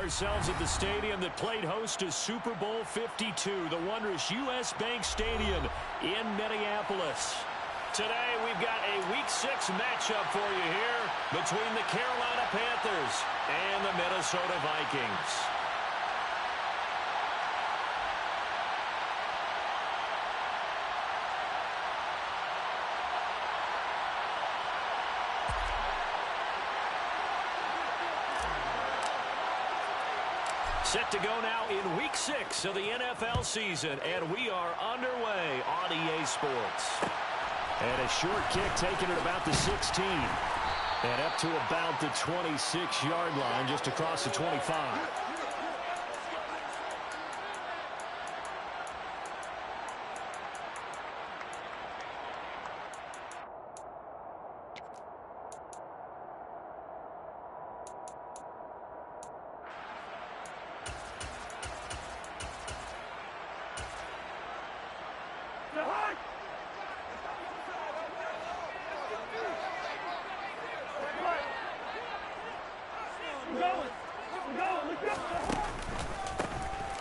ourselves at the stadium that played host to Super Bowl 52, the wondrous U.S. Bank Stadium in Minneapolis. Today, we've got a Week 6 matchup for you here between the Carolina Panthers and the Minnesota Vikings. Set to go now in Week 6 of the NFL season, and we are underway on EA Sports. And a short kick taken at about the 16. And up to about the 26-yard line, just across the 25.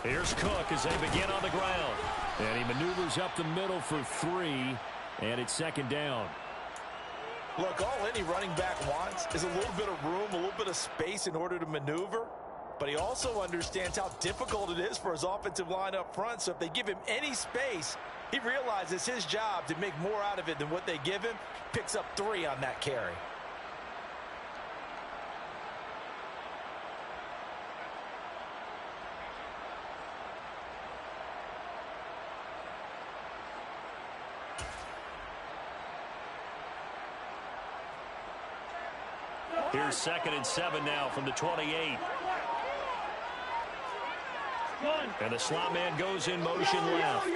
Here's Cook as they begin on the ground. And he maneuvers up the middle for 3, and it's second down. Look, all any running back wants is a little bit of room, a little bit of space in order to maneuver. But he also understands how difficult it is for his offensive line up front. So if they give him any space, he realizes his job to make more out of it than what they give him. Picks up 3 on that carry. Here's 2nd and 7 now from the 28. And the slot man goes in motion left.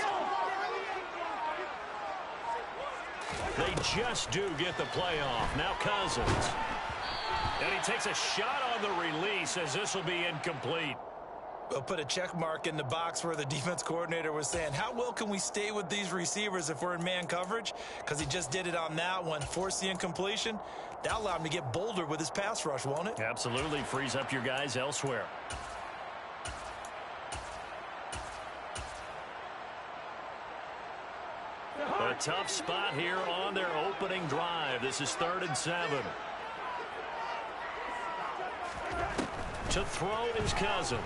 They just do get the play off. Now Cousins. And he takes a shot on the release as this will be incomplete. We'll put a check mark in the box where the defense coordinator was saying, how well can we stay with these receivers if we're in man coverage? Because he just did it on that one, forced the incompletion. That'll allow him to get bolder with his pass rush, won't it? Absolutely. Frees up your guys elsewhere. A tough spot here on their opening drive. This is 3rd and 7. To throw is Cousins.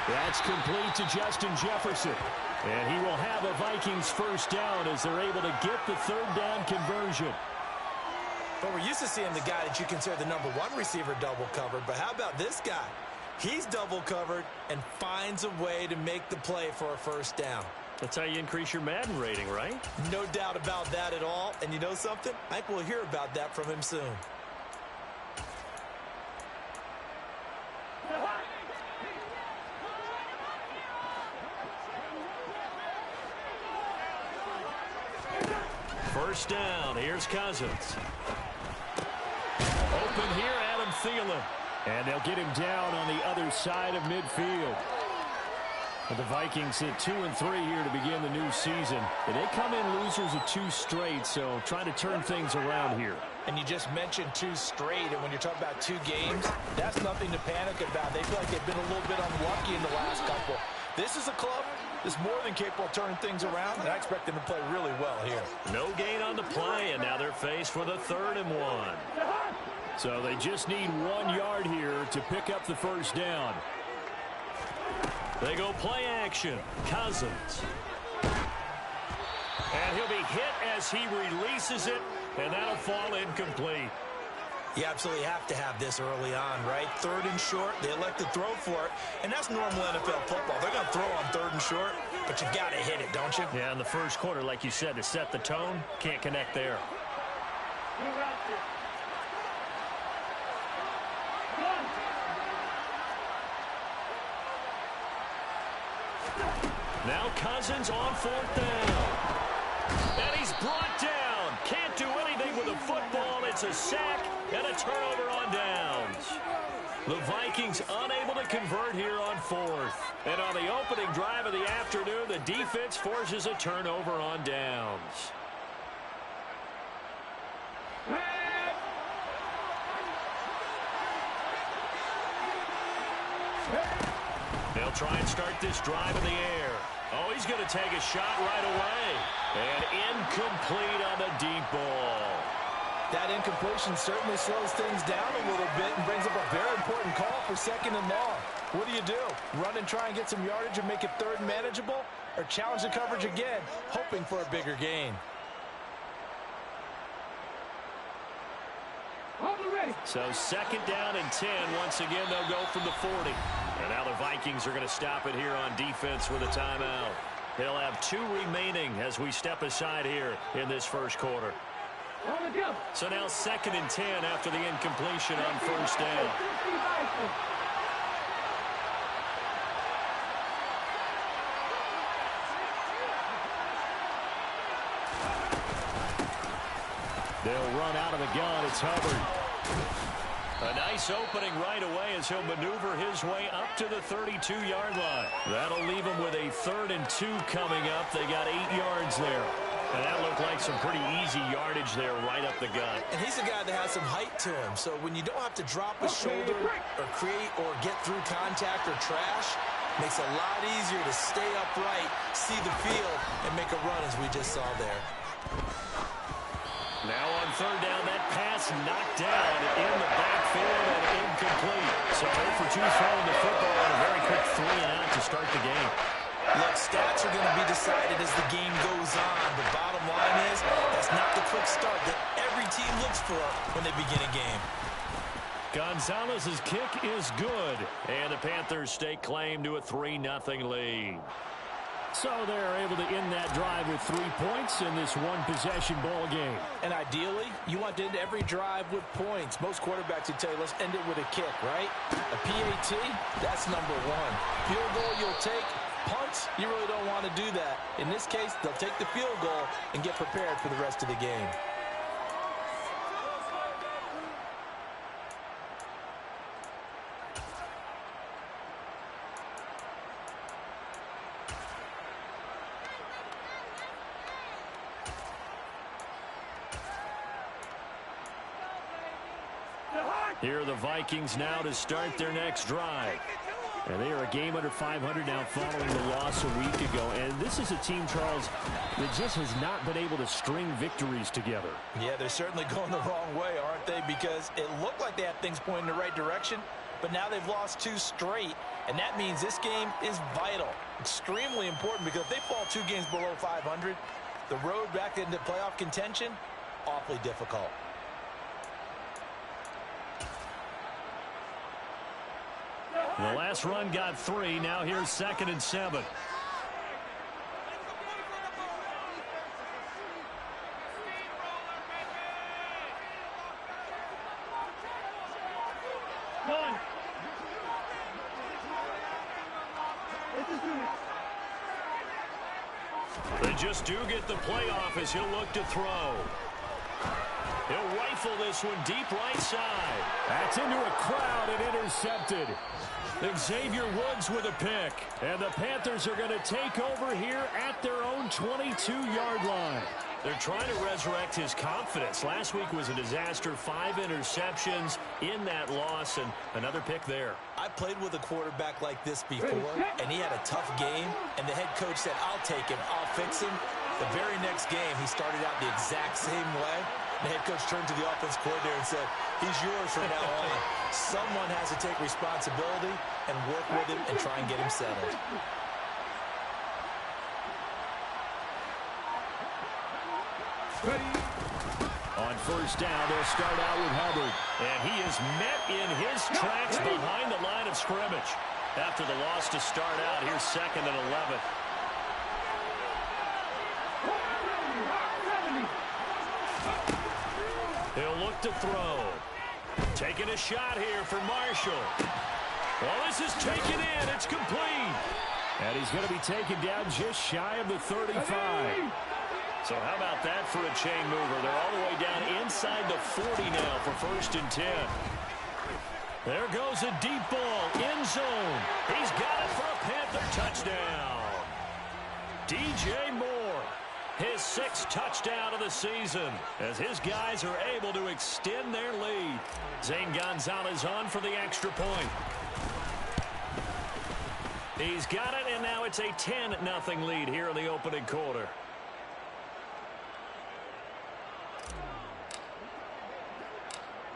That's complete to Justin Jefferson. And he will have a Vikings first down as they're able to get the 3rd down conversion. But we're used to seeing the guy that you consider the #1 receiver double covered. But how about this guy? He's double covered and finds a way to make the play for a first down. That's how you increase your Madden rating, right? No doubt about that at all. And you know something? I think we'll hear about that from him soon. First down. Here's Cousins. Open here, Adam Thielen. And they'll get him down on the other side of midfield. And the Vikings hit 2 and 3 here to begin the new season. And they come in losers of 2 straight, so trying to turn things around here. And you just mentioned 2 straight, and when you're talking about 2 games, that's nothing to panic about. They feel like they've been a little bit unlucky in the last couple. This is a club that's more than capable of turning things around, and I expect them to play really well here. No gain on the play, and now they're faced with a 3rd and 1. So they just need 1 yard here to pick up the first down. They go play action. Cousins. And he'll be hit as he releases it, and that'll fall incomplete. You absolutely have to have this early on, right? 3rd and short, they elect to throw for it, and that's normal NFL football. They're going to throw on 3rd and short, but you've got to hit it, don't you? Yeah, in the first quarter, like you said, to set the tone, can't connect there. Now Cousins on 4th down. And he's brought down. Can't do anything with the football. It's a sack and a turnover on downs. The Vikings unable to convert here on 4th. And on the opening drive of the afternoon, the defense forces a turnover on downs. They'll try and start this drive in the air. Oh, he's going to take a shot right away. And incomplete on the deep ball. That incompletion certainly slows things down a little bit and brings up a very important call for 2nd and long. What do? Run and try and get some yardage and make it 3rd and manageable? Or challenge the coverage again, hoping for a bigger gain? So 2nd down and 10. Once again, they'll go from the 40. And now the Vikings are going to stop it here on defense with a timeout. They'll have 2 remaining as we step aside here in this first quarter. So now 2nd and 10 after the incompletion on 1st down. They'll run out of the gun. It's Hubbard. A nice opening right away as he'll maneuver his way up to the 32-yard line. That'll leave him with a 3rd and 2 coming up. They got 8 yards there. And that looked like some pretty easy yardage there right up the gut. And he's a guy that has some height to him. So when you don't have to drop a shoulder or create or get through contact or trash, makes it a lot easier to stay upright, see the field, and make a run as we just saw there. Now on 3rd down, that pass knocked down in the backfield and incomplete. So 0 for 2 throwing the football and a very quick 3 and out to start the game. Look, stats are going to be decided as the game goes on. The bottom line is that's not the quick start that every team looks for when they begin a game. Gonzalez's kick is good, and the Panthers stake claim to a 3-0 lead. So they're able to end that drive with 3 points in this one-possession ball game. And ideally, you want to end every drive with points. Most quarterbacks would tell you, let's end it with a kick, right? A PAT, that's number 1. Field goal you'll take. Punts, you really don't want to do that. In this case, they'll take the field goal and get prepared for the rest of the game. Here are the Vikings now to start their next drive. And they are a game under 500 now following the loss a week ago. And this is a team, Charles, that just has not been able to string victories together. Yeah, they're certainly going the wrong way, aren't they? Because it looked like they had things pointing in the right direction, but now they've lost 2 straight. And that means this game is vital, extremely important, because if they fall 2 games below 500, the road back into playoff contention, awfully difficult. The last run got 3. Now here's 2nd and 7. They just do get the playoff as he'll look to throw. He'll rifle this one deep right side. That's into a crowd and intercepted. Xavier Woods with a pick. And the Panthers are going to take over here at their own 22-yard line. They're trying to resurrect his confidence. Last week was a disaster. 5 interceptions in that loss, and another pick there. I played with a quarterback like this before, and he had a tough game, and the head coach said, I'll take him, I'll fix him. The very next game, he started out the exact same way. The head coach turned to the offense coordinator and said, he's yours from now on. Someone has to take responsibility and work with him and try and get him settled. On 1st down, they'll start out with Hubbard. And he is met in his tracks behind the line of scrimmage. After the loss to start out, here's 2nd and 11. He'll look to throw. Taking a shot here for Marshall. Well, this is taken in. It's complete. And he's going to be taken down just shy of the 35. So how about that for a chain mover? They're all the way down inside the 40 now for 1st and 10. There goes a deep ball. End zone. He's got it for a Panther touchdown. DJ Moore. His 6th touchdown of the season as his guys are able to extend their lead. Zane Gonzalez on for the extra point. He's got it, and now it's a 10-0 lead here in the opening quarter.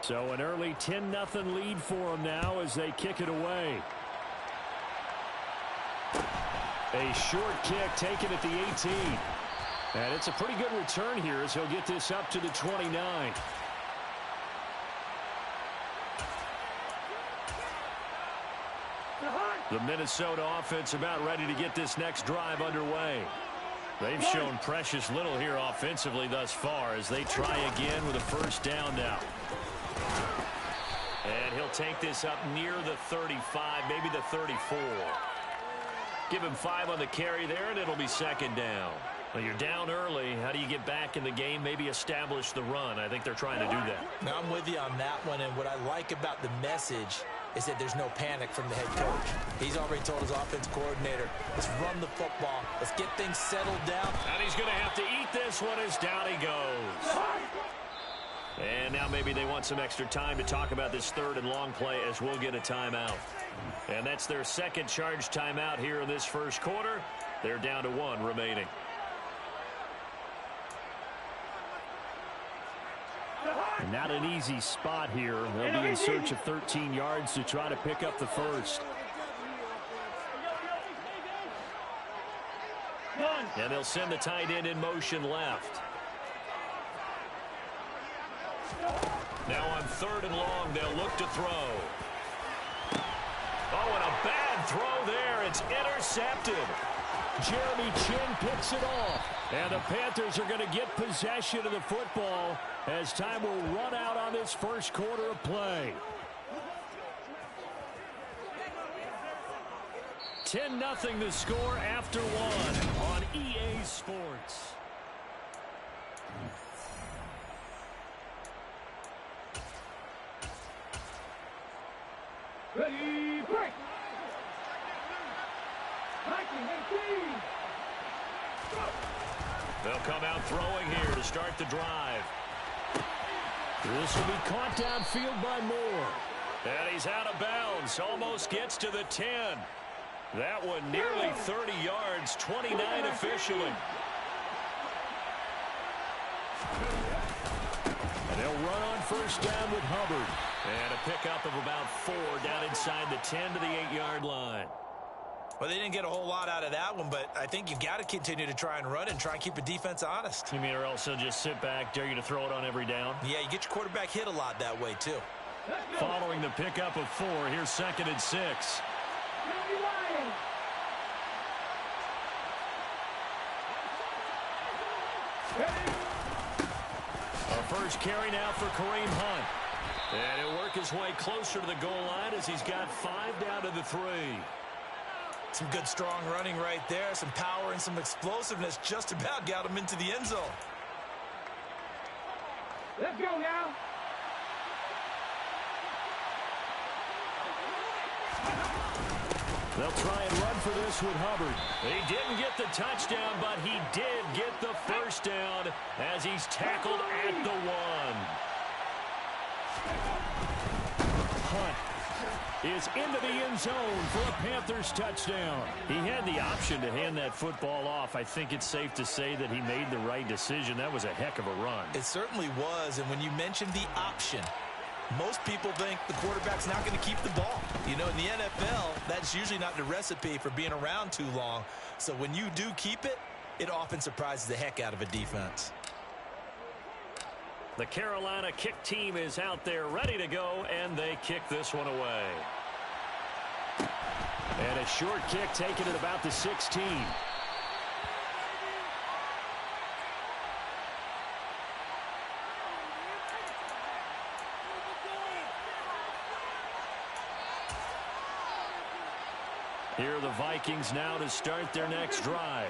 So an early 10-0 lead for them now as they kick it away. A short kick taken at the 18. And it's a pretty good return here as he'll get this up to the 29. The Minnesota offense about ready to get this next drive underway. They've shown precious little here offensively thus far as they try again with a first down now. And he'll take this up near the 35, maybe the 34. Give him 5 on the carry there, and it'll be second down. Well, you're down early. How do you get back in the game? Maybe establish the run. I think they're trying to do that. Now, I'm with you on that one, and what I like about the message is that there's no panic from the head coach. He's already told his offense coordinator, let's run the football. Let's get things settled down. And he's going to have to eat this one as down he goes. And now maybe they want some extra time to talk about this third and long play as we'll get a timeout. And that's their second charge timeout here in this first quarter. They're down to 1 remaining. And not an easy spot here. They'll be in search of 13 yards to try to pick up the first. And they'll send the tight end in motion left. Now on 3rd and long, they'll look to throw. Oh, and a bad throw there. It's intercepted. Jeremy Chin picks it off. And the Panthers are going to get possession of the football as time will run out on this first quarter of play. 10-0 the score after 1 on EA Sports. Ready, break! They'll come out throwing here to start the drive. This will be caught downfield by Moore. And he's out of bounds. Almost gets to the 10. That one nearly 30 yards, 29 officially. And they'll run on first down with Hubbard. And a pickup of about 4 down inside the 10 to the 8-yard line. Well, they didn't get a whole lot out of that one, but I think you got to continue to try and run and try and keep the defense honest. You mean or else they'll just sit back, dare you to throw it on every down? Yeah, you get your quarterback hit a lot that way, too. Following the pickup of 4, here's 2nd and 6. A first carry now for Kareem Hunt. And he'll work his way closer to the goal line as he's got 5 down to the 3. Some good, strong running right there. Some power and some explosiveness just about got him into the end zone. Let's go now. They'll try and run for this with Hubbard. He didn't get the touchdown, but he did get the first down as he's tackled at the 1. Hunt is into the end zone for a Panthers touchdown. He had the option to hand that football off. I think it's safe to say that he made the right decision. That was a heck of a run. It certainly was, and when you mentioned the option, most people think the quarterback's not going to keep the ball. You know, in the NFL, that's usually not the recipe for being around too long. So when you do keep it, it often surprises the heck out of a defense. The Carolina kick team is out there ready to go, and they kick this one away. And a short kick taken at about the 16. Here are the Vikings now to start their next drive.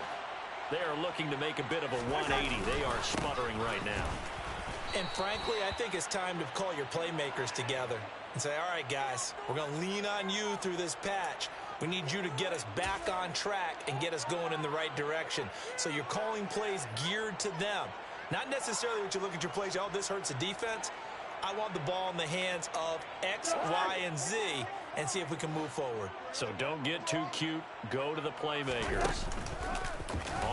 They are looking to make a bit of a 180. They are sputtering right now. And frankly, I think it's time to call your playmakers together and say, all right, guys, we're going to lean on you through this patch. We need you to get us back on track and get us going in the right direction. So you're calling plays geared to them. Not necessarily what you look at your plays, oh, this hurts the defense. I want the ball in the hands of X, Y, and Z, and see if we can move forward. So don't get too cute. Go to the playmakers.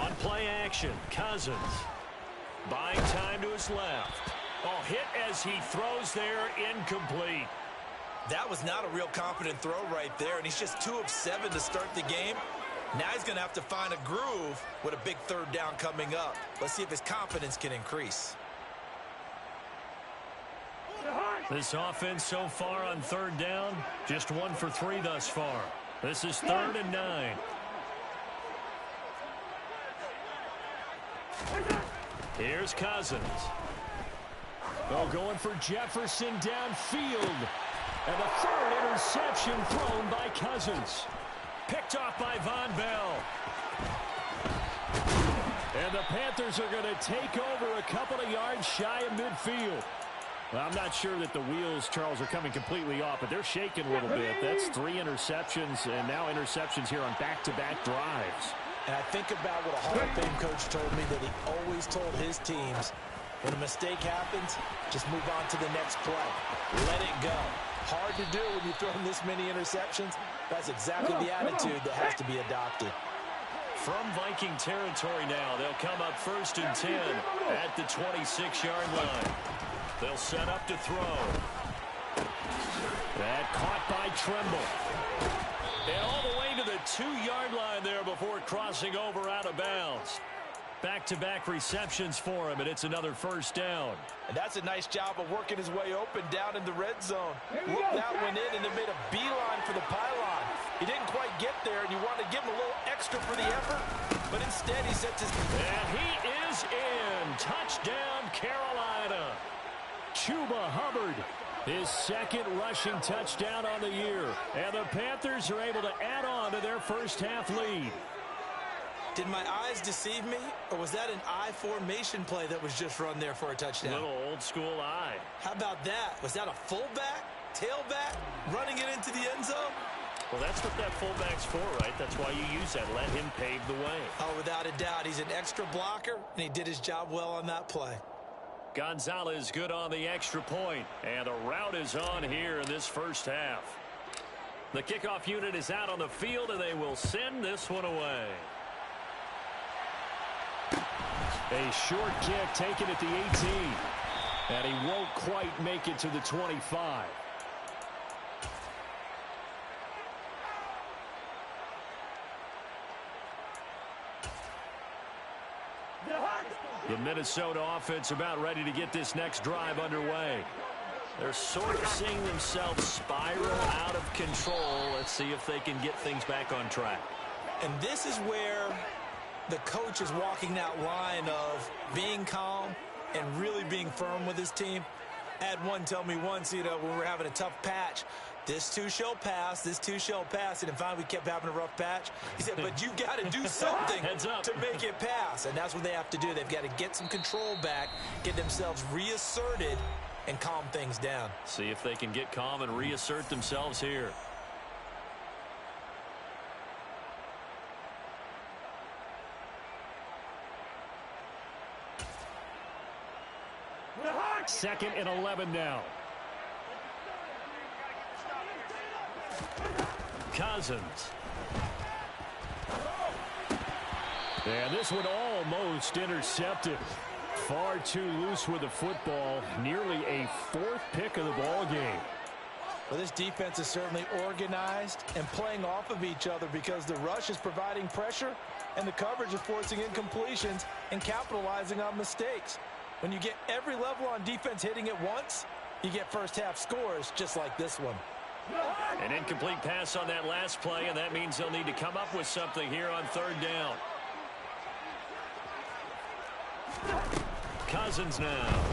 On play action, Cousins. Buying time to his left. Oh, hit as he throws there, incomplete. That was not a real confident throw right there, and he's just 2 of 7 to start the game. Now he's going to have to find a groove with a big third down coming up. Let's see if his confidence can increase. This offense so far on third down, just 1 for 3 thus far. This is 3rd and 9. Here's Cousins. Oh, going for Jefferson downfield. And the 3rd interception thrown by Cousins. Picked off by Von Bell. And the Panthers are going to take over a couple of yards shy of midfield. Well, I'm not sure that the wheels, Charles, are coming completely off, but they're shaking a little bit. That's 3 interceptions, and now interceptions here on back-to-back drives. And I think about what a Hall of Fame coach told me that he always told his teams, when a mistake happens, just move on to the next play. Let it go. Hard to do when you throw in this many interceptions. That's exactly the attitude that has to be adopted. From Viking territory now, they'll come up 1st and 10 at the 26-yard line. They'll set up to throw. That caught by Tremble. And all the way to the 2-yard line there before crossing over out of bounds. Back-to-back receptions for him, and it's another 1st down. And that's a nice job of working his way open down in the red zone. Looked that one in and then made a beeline for the pylon. He didn't quite get there, and you want to give him a little extra for the effort, but instead he sets his... And he is in. Touchdown, Carolina. Chuba Hubbard, his 2nd rushing touchdown on the year. And the Panthers are able to add on to their first-half lead. Did my eyes deceive me, or was that an I formation play that was just run there for a touchdown? Little old-school eye. How about that? Was that a fullback, tailback, running it into the end zone? Well, that's what that fullback's for, right? That's why you use that. Let him pave the way. Oh, without a doubt. He's an extra blocker, and he did his job well on that play. Gonzalez good on the extra point, and the route is on here in this first half. The kickoff unit is out on the field, and they will send this one away. A short kick taken at the 18, and he won't quite make it to the 25. The Minnesota offense about ready to get this next drive underway. They're sort of seeing themselves spiral out of control. Let's see if they can get things back on track. And this is where the coach is walking that line of being calm and really being firm with his team. I had one tell me once, when we were having a tough patch, this too shall pass, this too shall pass. And finally we kept having a rough patch. He said, but you got to do something to make it pass. And that's what they have to do. They've got to get some control back, get themselves reasserted, and calm things down. See if they can get calm and reassert themselves here. Second and 11 now. Cousins. And this one almost intercepted. Far too loose with the football. Nearly a 4th pick of the ball game. Well, this defense is certainly organized and playing off of each other because the rush is providing pressure and the coverage is forcing incompletions and capitalizing on mistakes. When you get every level on defense hitting at once, you get first-half scores just like this one. An incomplete pass on that last play, and that means they'll need to come up with something here on 3rd down. Cousins now.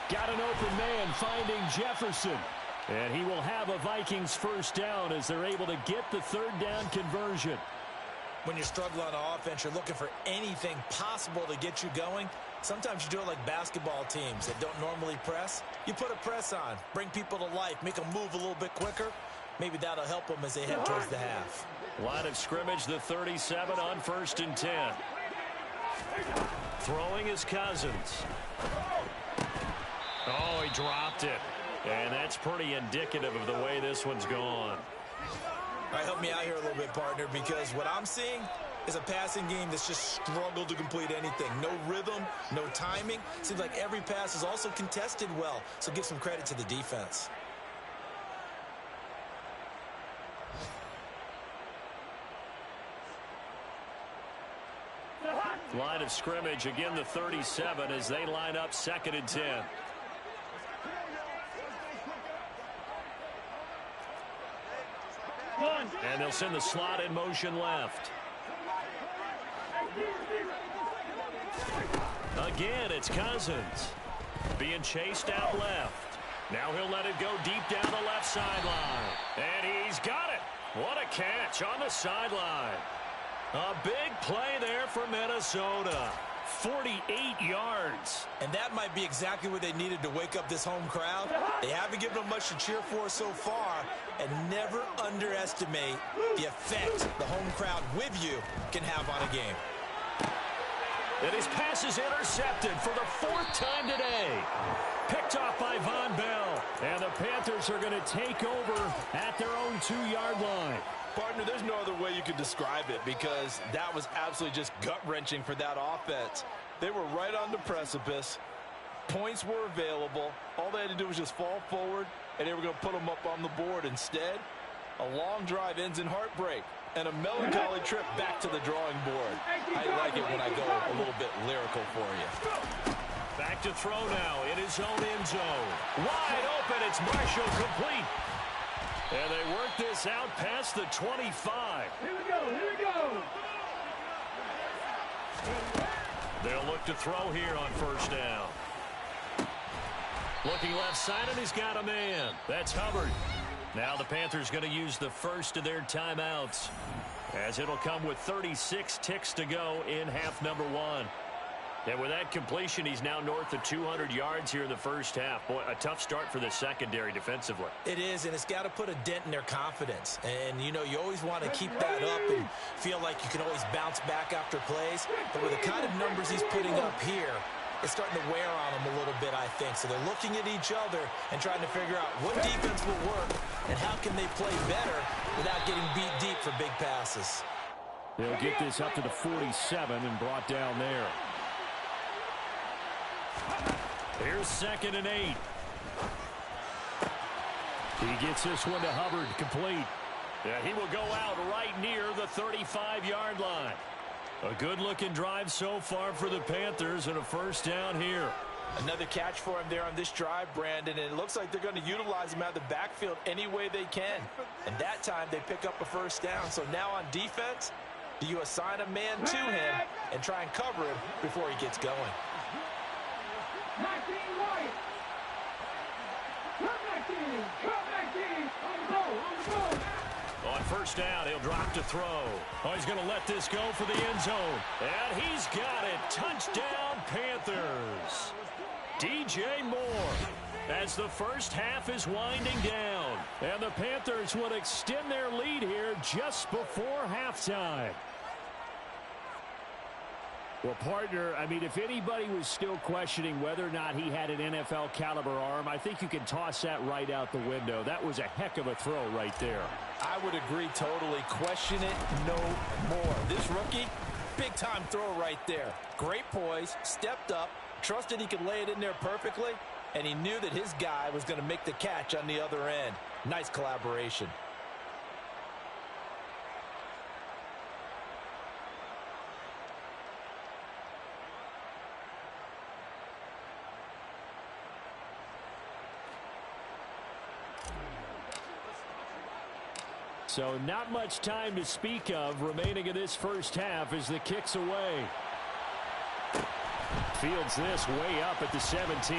Got an open man finding Jefferson. And he will have a Vikings first down as they're able to get the 3rd down conversion. When you're struggling on offense, you're looking for anything possible to get you going. Sometimes you do it like basketball teams that don't normally press. You put a press on, bring people to life, make them move a little bit quicker. Maybe that'll help them as they head towards the half. Line of scrimmage, the 37 on 1st and 10. Throwing is Cousins. Oh, he dropped it. And that's pretty indicative of the way this one's gone. All right, help me out here a little bit, partner, because what I'm seeing is a passing game that's just struggled to complete anything. No rhythm, no timing. Seems like every pass is also contested well, so give some credit to the defense. Line of scrimmage, again the 37 as they line up 2nd and 10. And they'll send the slot in motion left. Again, it's Cousins. Being chased out left. Now he'll let it go deep down the left sideline. And he's got it. What a catch on the sideline. A big play there for Minnesota. 48 yards. And that might be exactly what they needed to wake up this home crowd. They haven't given them much to cheer for so far, and never underestimate the effect the home crowd with you can have on a game. And his pass is intercepted for the 4th time today. Picked off by Von Bell. And the Panthers are going to take over at their own 2-yard line. Partner, there's no other way you could describe it because that was absolutely just gut-wrenching for that offense. They were right on the precipice. Points were available. All they had to do was just fall forward, and they were going to put them up on the board. Instead, a long drive ends in heartbreak and a melancholy trip back to the drawing board. I like it when I go a little bit lyrical for you. Back to throw now in his own end zone. Wide open, it's Marshall, complete. And they work this out past the 25. Here we go, here we go. They'll look to throw here on 1st down. Looking left side, and he's got a man. That's Hubbard. Now the Panthers going to use the first of their timeouts, as it'll come with 36 ticks to go in half number 1. And with that completion, he's now north of 200 yards here in the first half. Boy, a tough start for the secondary defensively. It is, and it's got to put a dent in their confidence. And, you know, you always want to keep that up and feel like you can always bounce back after plays. But with the kind of numbers he's putting up here, it's starting to wear on them a little bit, I think. So they're looking at each other and trying to figure out what defense will work and how can they play better without getting beat deep for big passes. They'll get this up to the 47 and brought down there. Here's 2nd and 8. He gets this one to Hubbard, complete. Yeah, he will go out right near the 35-yard line. A good-looking drive so far for the Panthers, and a 1st down here. Another catch for him there on this drive, Brandon, and it looks like they're going to utilize him out of the backfield any way they can. And that time they pick up a 1st down. So now on defense, do you assign a man to him and try and cover him before he gets going? 19 White. Come back in, on the goal. On 1st down, he'll drop to throw. Oh, he's going to let this go for the end zone. And he's got it. Touchdown, Panthers. DJ Moore, as the first half is winding down. And the Panthers will extend their lead here just before halftime. Well, partner, I mean, if anybody was still questioning whether or not he had an NFL caliber arm, I think you can toss that right out the window. That was a heck of a throw right there. I would agree totally. Question it no more. This rookie, big-time throw right there. Great poise, stepped up, trusted he could lay it in there perfectly, and he knew that his guy was going to make the catch on the other end. Nice collaboration. So not much time to speak of remaining in this first half as the kick's away. Fields this way up at the 17.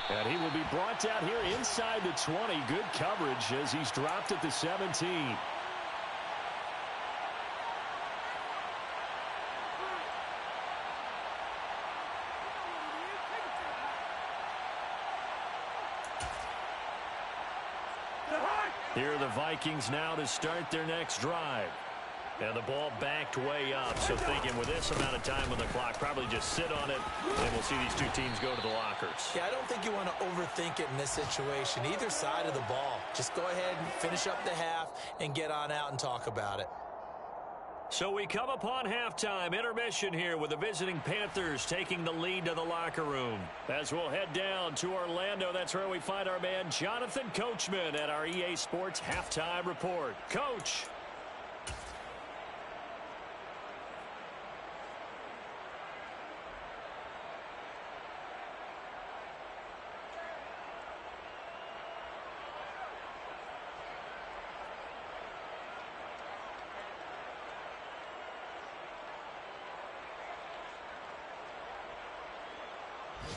And he will be brought down here inside the 20. Good coverage as he's dropped at the 17. Here are the Vikings now to start their next drive. And the ball backed way up. So thinking with this amount of time on the clock, probably just sit on it, and we'll see these two teams go to the lockers. Yeah, I don't think you want to overthink it in this situation. Either side of the ball. Just go ahead and finish up the half and get on out and talk about it. So we come upon halftime, intermission here with the visiting Panthers taking the lead to the locker room. As we'll head down to Orlando, that's where we find our man Jonathan Coachman at our EA Sports Halftime Report. Coach.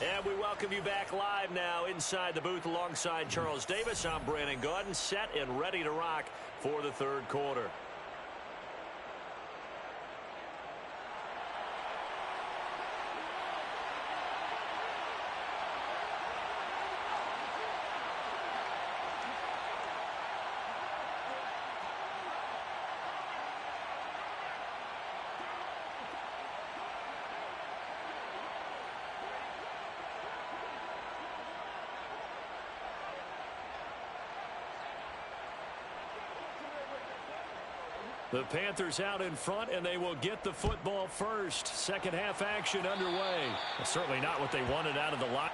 And we welcome you back live now inside the booth alongside Charles Davis. I'm Brandon Gaudin, set and ready to rock for the third quarter. The Panthers out in front, and they will get the football first. Second half action underway. Certainly not what they wanted out of the lot.